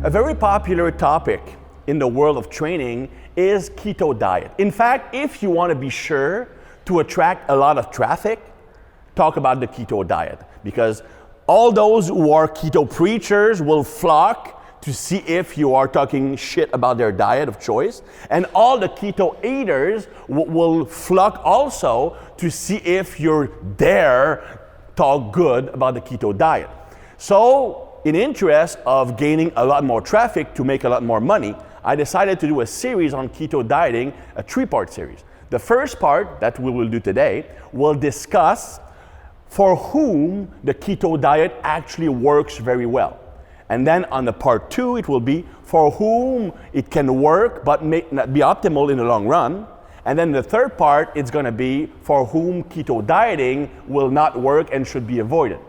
A very popular topic in the world of training is keto diet. In fact, if you want to be sure to attract a lot of traffic, talk about the keto diet, because all those who are keto preachers will flock to see if you are talking shit about their diet of choice, and all the keto eaters will flock also to see if you're there talk good about the keto diet. So, in interest of gaining a lot more traffic to make a lot more money, I decided to do a series on keto dieting, a 3-part series. The first part that we will do today will discuss for whom the keto diet actually works very well. And then on the part 2, it will be for whom it can work but may not be optimal in the long run. And then the third part, it's going to be for whom keto dieting will not work and should be avoided.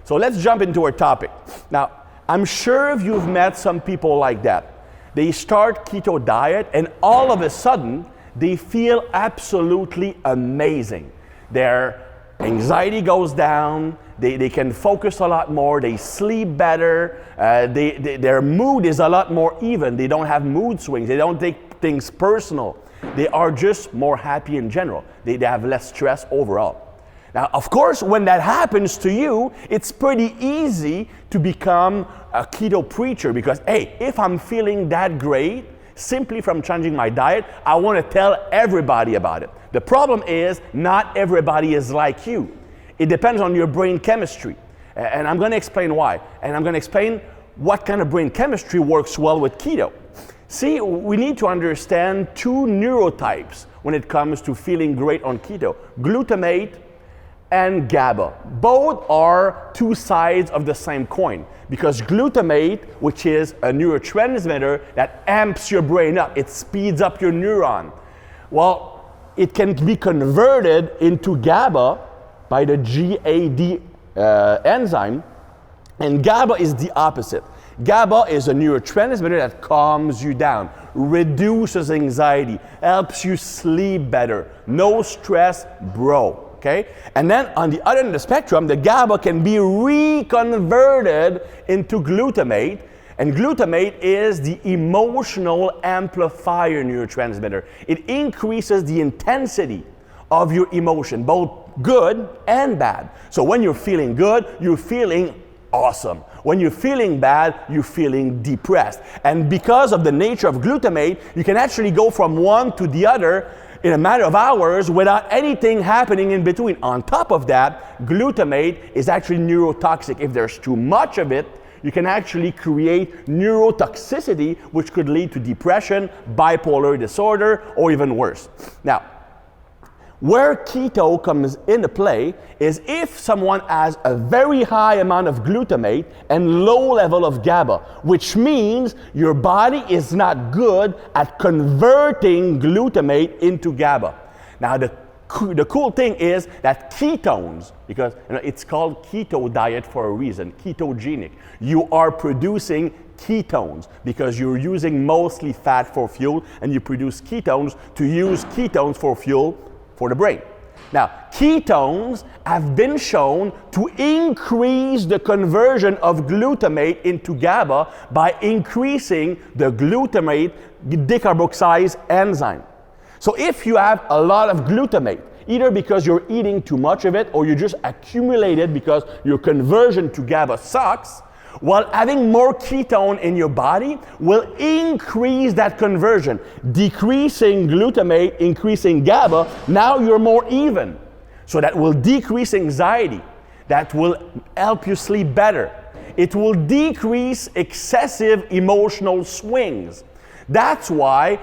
So let's jump into our topic. Now, I'm sure you've met some people like that. They start keto diet and all of a sudden, they feel absolutely amazing. Their anxiety goes down, they can focus a lot more, they sleep better, their mood is a lot more even, they don't have mood swings, they don't take things personal. They are just more happy in general. They have less stress overall. Now, of course, when that happens to you, it's pretty easy to become a keto preacher because, hey, if I'm feeling that great, simply from changing my diet, I want to tell everybody about it. The problem is, not everybody is like you. It depends on your brain chemistry. And I'm going to explain why. And I'm going to explain what kind of brain chemistry works well with keto. See, we need to understand 2 neurotypes when it comes to feeling great on keto. Glutamate and GABA. Both are 2 sides of the same coin because glutamate, which is a neurotransmitter that amps your brain up, it speeds up your neuron. Well, it can be converted into GABA by the GAD enzyme, and GABA is the opposite. GABA is a neurotransmitter that calms you down, reduces anxiety, helps you sleep better. No stress, bro. Okay? And then on the other end of the spectrum, the GABA can be reconverted into glutamate. And glutamate is the emotional amplifier neurotransmitter. It increases the intensity of your emotion, both good and bad. So when you're feeling good, you're feeling awesome. When you're feeling bad, you're feeling depressed. And because of the nature of glutamate, you can actually go from one to the other in a matter of hours without anything happening in between. On top of that, glutamate is actually neurotoxic. If there's too much of it, you can actually create neurotoxicity, which could lead to depression, bipolar disorder, or even worse. Now, where keto comes into play is if someone has a very high amount of glutamate and low level of GABA, which means your body is not good at converting glutamate into GABA. Now, the cool thing is that ketones, because it's called keto diet for a reason, ketogenic. You are producing ketones because you're using mostly fat for fuel, and you produce ketones to use ketones for fuel for the brain. Now, ketones have been shown to increase the conversion of glutamate into GABA by increasing the glutamate decarboxylase enzyme. So if you have a lot of glutamate, either because you're eating too much of it or you just accumulated because your conversion to GABA sucks, while having more ketone in your body will increase that conversion, decreasing glutamate, increasing GABA. Now you're more even. So that will decrease anxiety. That will help you sleep better. It will decrease excessive emotional swings. That's why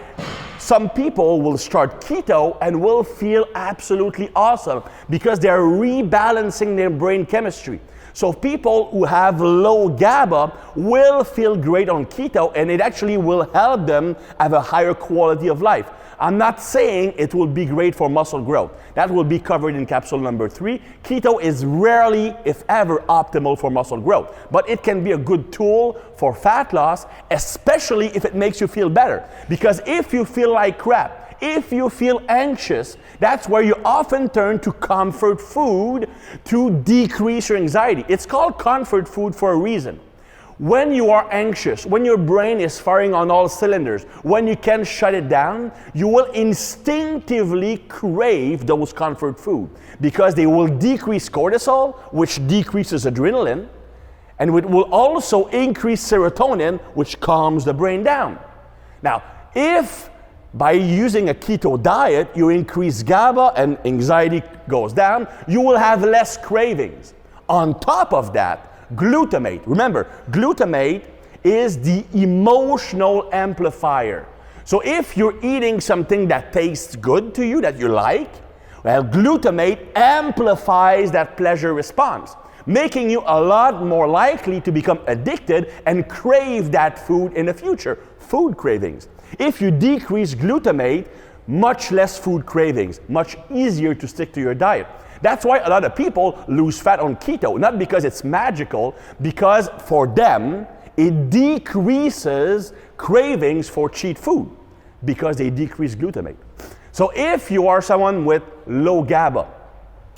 some people will start keto and will feel absolutely awesome because they're rebalancing their brain chemistry. So people who have low GABA will feel great on keto, and it actually will help them have a higher quality of life. I'm not saying it will be great for muscle growth. That will be covered in capsule number 3. Keto is rarely, if ever, optimal for muscle growth, but it can be a good tool for fat loss, especially if it makes you feel better. Because if you feel like crap, if you feel anxious, that's where you often turn to comfort food to decrease your anxiety. It's called comfort food for a reason. When you are anxious, when your brain is firing on all cylinders, when you can shut it down, you will instinctively crave those comfort food because they will decrease cortisol, which decreases adrenaline, and it will also increase serotonin, which calms the brain down. Now, if by using a keto diet, you increase GABA and anxiety goes down, you will have less cravings. On top of that, glutamate. Remember, glutamate is the emotional amplifier. So if you're eating something that tastes good to you, that you like, well, glutamate amplifies that pleasure response, making you a lot more likely to become addicted and crave that food in the future. Food cravings. If you decrease glutamate, much less food cravings, much easier to stick to your diet. That's why a lot of people lose fat on keto, not because it's magical, because for them, it decreases cravings for cheat food because they decrease glutamate. So if you are someone with low GABA,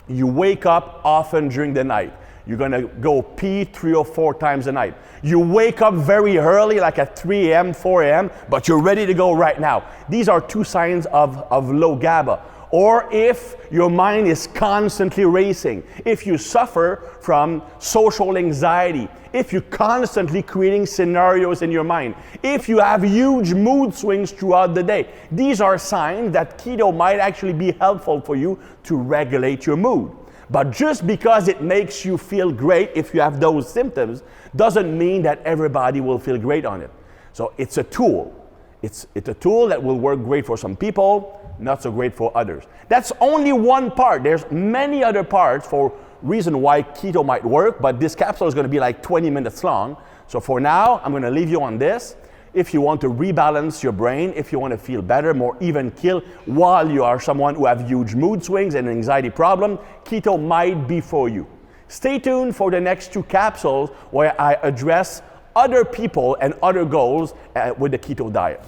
you wake up often during the night, you're gonna go pee 3 or 4 times a night. You wake up very early, like at 3 a.m., 4 a.m., but you're ready to go right now. These are 2 signs of low GABA. Or if your mind is constantly racing, if you suffer from social anxiety, if you're constantly creating scenarios in your mind, if you have huge mood swings throughout the day, these are signs that keto might actually be helpful for you to regulate your mood. But just because it makes you feel great if you have those symptoms doesn't mean that everybody will feel great on it. So it's a tool. It's a tool that will work great for some people, not so great for others. That's only one part. There's many other parts for reason why keto might work, but this capsule is going to be like 20 minutes long. So for now, I'm going to leave you on this. If you want to rebalance your brain, if you want to feel better, more even keel, while you are someone who have huge mood swings and anxiety problem, keto might be for you. Stay tuned for the next 2 capsules where I address other people and other goals with the keto diet.